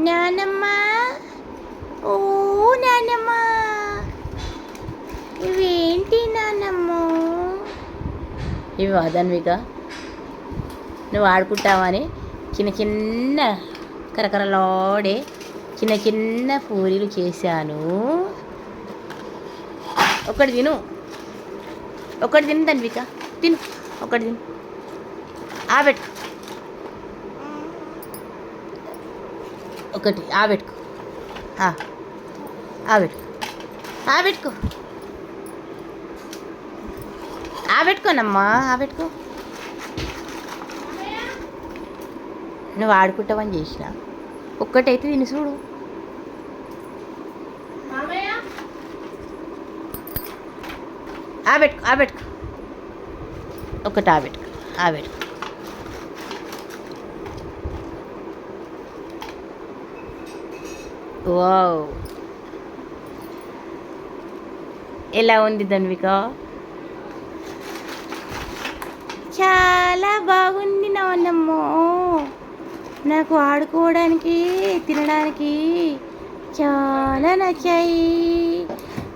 నానమ్మ, ఓ నానమ్మ, ఇవేంటి నానమ్మ? ఇవి వదన్విక, నువ్వు ఆడుకుంటావని చిన్న చిన్న కరకరలాడే చిన్న చిన్న పూరీలు చేశాను. ఒకటి తిను, ఒకటి తిను ధన్విక, తిను, ఒకటి తిను. ఆబెట్టుకో, ఒకటి ఆబెట్టుకో, ఆబెట్టుకో, ఆబెట్టుకో, ఆబెట్టుకోనమ్మా, ఆబెట్టుకో. నువ్వు ఆడుకుంటావని చేసిన ఒక్కటైతే తిని చూడు. ఆబెట్టుకో, ఆబెట్టుకో, ఒకటి ఆబెట్టుకో, ఆబెట్టుకో. వావ్, ఎలా ఉంది ధన్విక? చాలా బాగుంది నాన్నమ్మో. నాకు ఆడుకోవడానికి తినడానికి చాలా నచ్చాయి.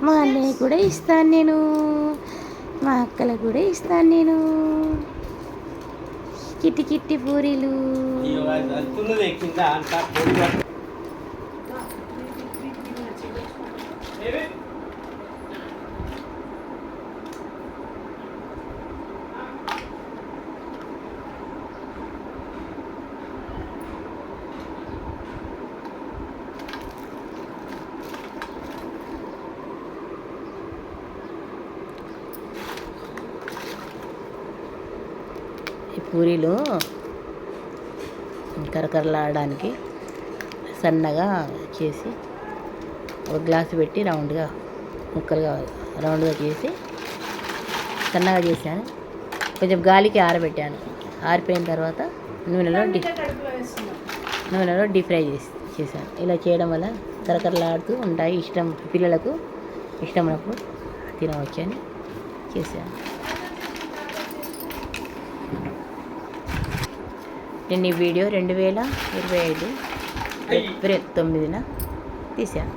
మా అన్నయ్య కూడా ఇస్తాను నేను, మా అక్కలకు కూడా ఇస్తాను నేను. కిట్టి కిట్టి పూరీలు. ఈ పూరీలు కరకరలాడడానికి సన్నగా చేసి ఒక గ్లాసు పెట్టి రౌండ్గా ముక్కలుగా రౌండ్గా చేసి సన్నగా చేశాను. కొంచెం గాలికి ఆరబెట్టాను. ఆరిపోయిన తర్వాత నూనెలో డీప్ ఫ్రై చేశాను. ఇలా చేయడం వల్ల కరకరలాడుతూ ఉంటాయి. ఇష్టం పిల్లలకు ఇష్టమైనప్పుడు తినవచ్చని చేశాను. నేను ఈ వీడియో 2025 ఏప్రిల్ 9న తీశాను.